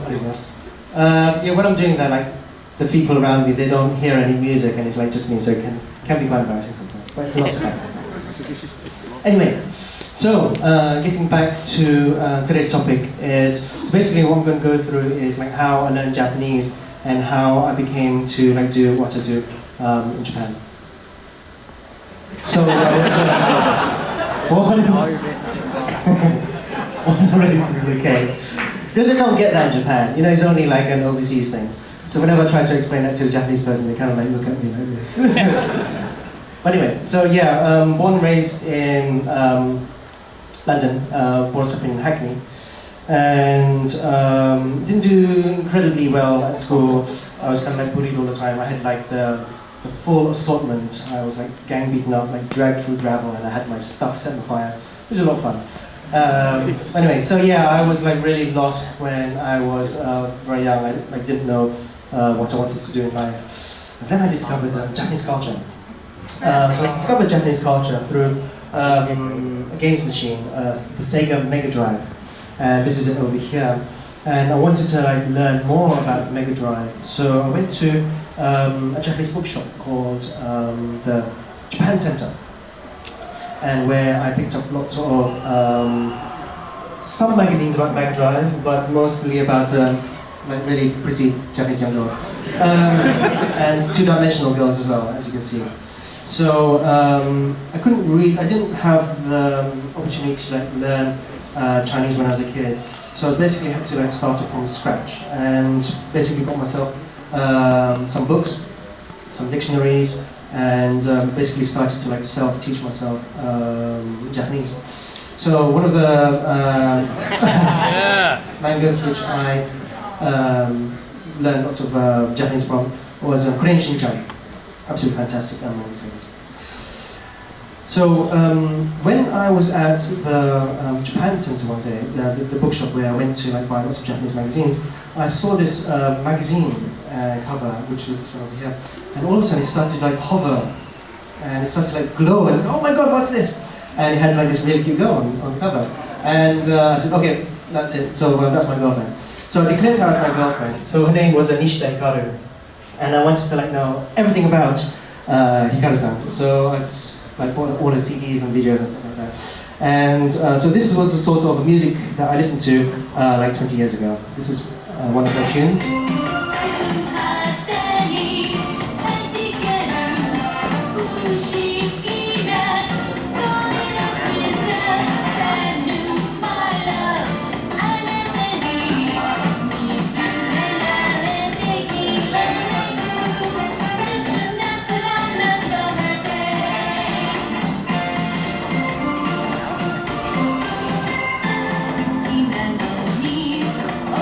business. Yeah, when I'm doing that, like the people around me, they don't hear any music, and it's like just me, so it can be quite embarrassing sometimes, but it's not so bad. Anyway, so getting back to today's topic is so basically what I'm going to go through is like how I learned Japanese and how I became to like do what I do in Japan. So one race in the UK. They don't get that in Japan. You know, it's only like an overseas thing. So whenever I try to explain that to a Japanese person, they kind of like look at me like this. But anyway, so yeah, born and raised in London, brought up in Hackney, and didn't do incredibly well at school. I was kind of like bullied all the time. I had like the full assortment. I was like gang beaten up, like dragged through gravel, and I had my stuff set on fire. It was a lot of fun. Anyway, so yeah, I was like really lost when I was very young. I didn't know what I wanted to do in life. And then I discovered Japanese culture. So I discovered Japanese culture through a games machine, the Sega Mega Drive. This is it over here. And I wanted to like learn more about Mega Drive. So I went to a Japanese bookshop called the Japan Center, and where I picked up lots of some magazines about Mega Drive, but mostly about like really pretty Japanese young girls and two-dimensional girls as well, as you can see. So I couldn't read. I didn't have the opportunity to like learn Chinese when I was a kid. So I was basically had to like start it from scratch, and basically got myself some books, some dictionaries, and basically started to like self-teach myself Japanese. So one of the mangas which I learned lots of Japanese from was Korean Shin-chan. Absolutely fantastic things. So when I was at the Japan Center one day, the bookshop where I went to like buy lots of Japanese magazines, I saw this magazine cover, which was this one over here, and all of a sudden it started like hover, and it started like glow, and I was like, oh my god, what's this? And it had like this really cute girl on the cover, and I said, okay, that's it. So that's my girlfriend. So I declared her as my girlfriend. So her name was Nishida Hikaru, and I wanted to like know everything about Hikaru-san. So I just like bought all the CDs and videos and stuff like that. And so this was the sort of music that I listened to like 20 years ago. This is one of their tunes.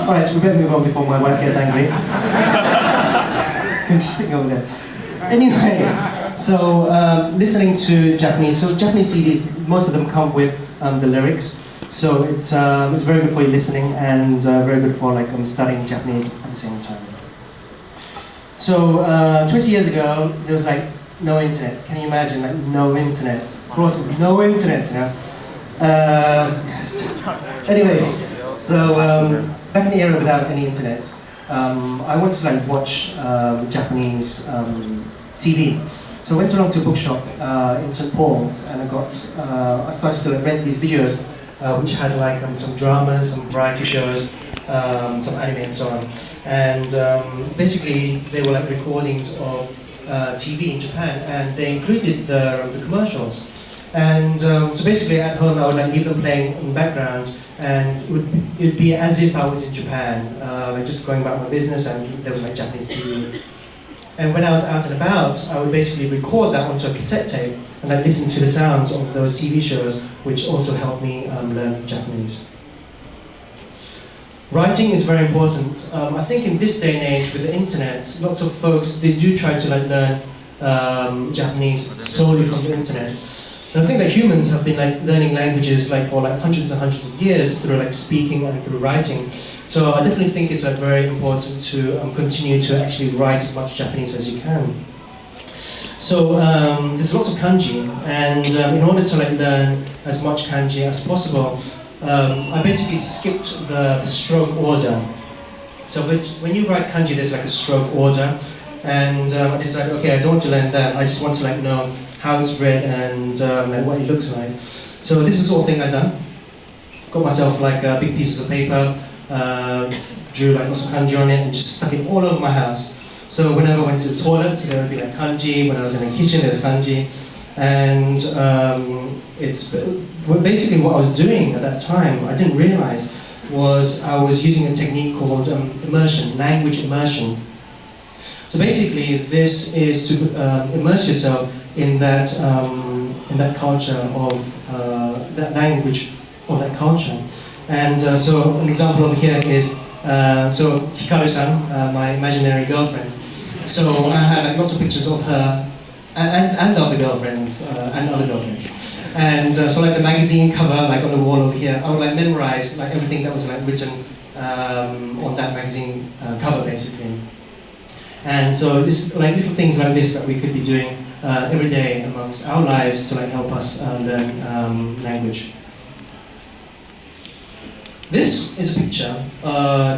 Alright, so we better move on before my wife gets angry. She's sitting over there. Anyway, so listening to Japanese. So Japanese CDs, most of them come with the lyrics. So it's very good for you listening and very good for like studying Japanese at the same time. So 20 years ago, there was like no internet. Can you imagine like no internet? Of course, no internet, you know. Anyway, so back in the era without any internet, I wanted to like watch Japanese TV. So I went along to a bookshop in St. Paul's, and I started to like, rent these videos, which had like some dramas, some variety shows, some anime and so on. And basically, they were like recordings of TV in Japan, and they included the commercials. And so basically at home I would like leave them playing in the background, and it would be as if I was in Japan, like just going about my business, and there was like Japanese TV. And when I was out and about, I would basically record that onto a cassette tape, and I'd listen to the sounds of those TV shows, which also helped me learn Japanese. Writing is very important. I think in this day and age with the internet, lots of folks, they do try to like learn Japanese solely from the internet. And I think that humans have been like learning languages like for like hundreds and hundreds of years through like speaking and through writing. So I definitely think it's like very important to continue to actually write as much Japanese as you can. So there's lots of kanji, and in order to like learn as much kanji as possible, I basically skipped the stroke order. So when you write kanji, there's like a stroke order, and I decided, okay, I don't want to learn that. I just want to like know how it's read and like what it looks like. So this is the sort of thing I've done. Got myself like big pieces of paper, drew like lots of kanji on it, and just stuck it all over my house. So whenever I went to the toilet, there would be like kanji. When I was in the kitchen, there's kanji. And it's basically what I was doing at that time, I didn't realize, was I was using a technique called immersion, language immersion. So basically, this is to immerse yourself in that culture of that language or that culture. And so an example over here is so Hikaru-san, my imaginary girlfriend. So I had like lots of pictures of her and other girlfriends and other girlfriends. And so like the magazine cover, like on the wall over here, I would like memorize like everything that was like written on that magazine cover basically. And so just like little things like this that we could be doing every day amongst our lives to like help us learn language. This is a picture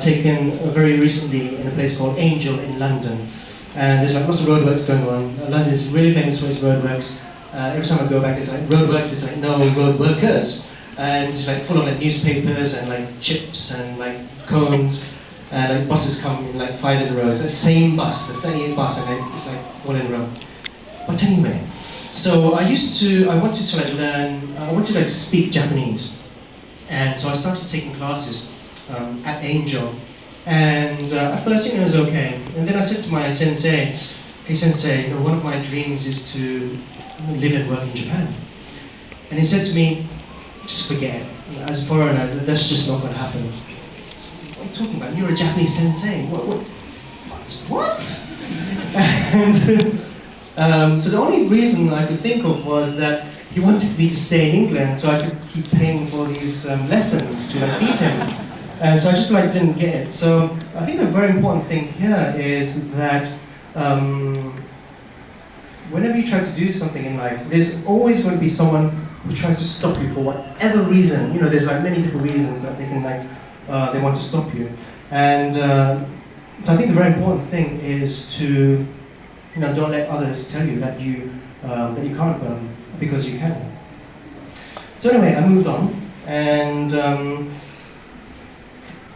taken very recently in a place called Angel in London. And there's like lots of roadworks going on. London is really famous for its roadworks. Every time I go back, it's like roadworks, it's like no road workers. And it's like full of like newspapers and like chips and like cones. And like buses come in like 5 in a row. It's the same bus, the 38 bus, and like, it's like all in a row. But anyway, so I wanted to like learn, I wanted to like speak Japanese. And so I started taking classes at Angel. And at first, it was okay. And then I said to my sensei, hey sensei, one of my dreams is to live and work in Japan. And he said to me, just forget it. As a foreigner, that's just not going to happen. What are you talking about? You're a Japanese sensei. What? And so the only reason I could think of was that he wanted me to stay in England so I could keep paying for these lessons to like beat him. And so I just like didn't get it. So I think the very important thing here is that whenever you try to do something in life, there's always going to be someone who tries to stop you for whatever reason. You know, there's like many different reasons that they can like they want to stop you. And so I think the very important thing is to don't let others tell you that you can't because you can. So anyway, I moved on, and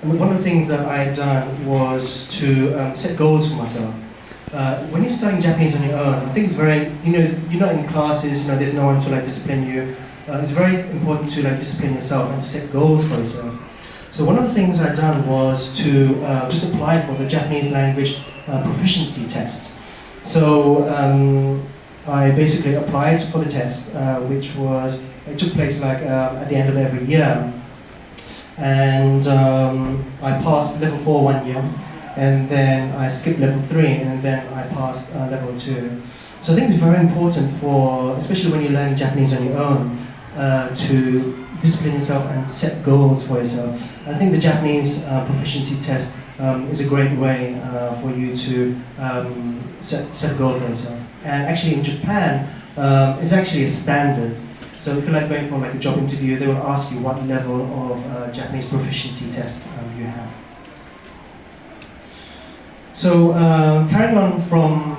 one of the things that I had done was to set goals for myself. When you're studying Japanese on your own, I think it's very, you're not in classes, there's no one to like discipline you. It's very important to like discipline yourself and to set goals for yourself. So one of the things I'd done was to just apply for the Japanese language proficiency test. So I basically applied for the test, it took place like at the end of every year. And I passed level 4 one year, and then I skipped level 3, and then I passed level 2. So I think it's very important especially when you're learning Japanese on your own, to discipline yourself and set goals for yourself. I think the Japanese proficiency test is a great way for you to set a goal for yourself. And actually in Japan, it's actually a standard. So if you're like going for like a job interview, they will ask you what level of Japanese proficiency test you have. So carrying on from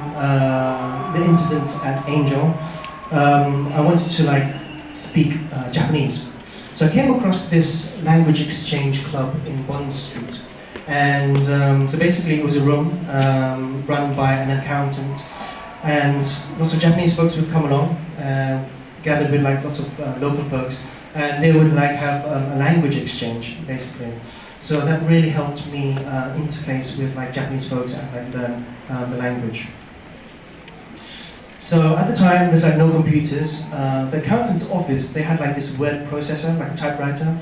the incident at Angel, I wanted to like speak Japanese. So I came across this language exchange club in Bond Street. And so basically it was a room run by an accountant, and lots of Japanese folks would come along, gathered with like lots of local folks, and they would like have a language exchange basically. So that really helped me interface with like Japanese folks and like learn the language. So at the time, there's like no computers. The accountant's office, they had like this word processor, like a typewriter.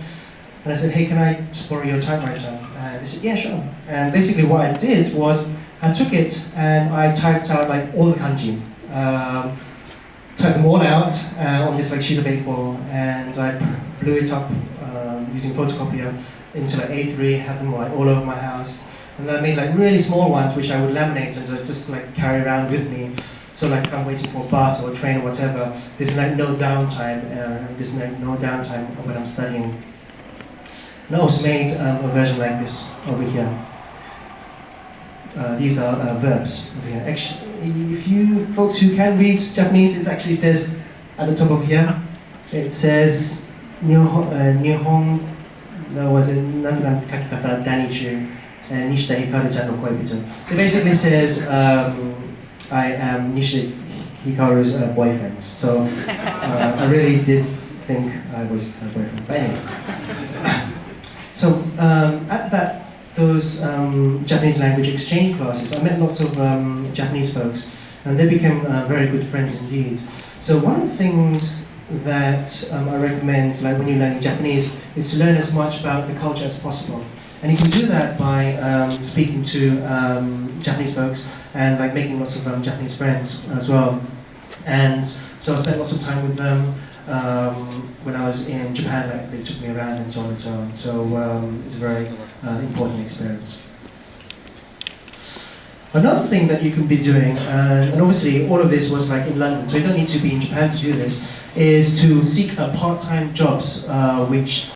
And I said, hey, can I just borrow your typewriter? And they said, yeah, sure. And basically what I did was, I took it and I typed out like all the kanji. Typed them all out on this like sheet of A4, and I blew it up using photocopier into like A3, had them like all over my house. And then I made like really small ones which I would laminate and just like carry around with me. So like if I'm waiting for a bus or a train or whatever, there's like no downtime, when I'm studying. And I also made a version like this over here. these are verbs. Actually, if you folks who can read Japanese, it actually says at the top of here, it says Nihon was a Nandan Kakikata Danichu Nishita Hikaru-chan no koibito. So it basically says I am Nishita Hikaru's boyfriend. So I really did think I was her boyfriend. But anyway. So at those Japanese language exchange classes, I met lots of Japanese folks, and they became very good friends indeed. So one of the things that I recommend, like when you're learning Japanese, is to learn as much about the culture as possible. And you can do that by speaking to Japanese folks and like making lots of Japanese friends as well. And so I spent lots of time with them. When I was in Japan, like, they took me around and so on and so on. So it's a very important experience. Another thing that you can be doing, and obviously all of this was like in London, so you don't need to be in Japan to do this, is to seek part-time jobs which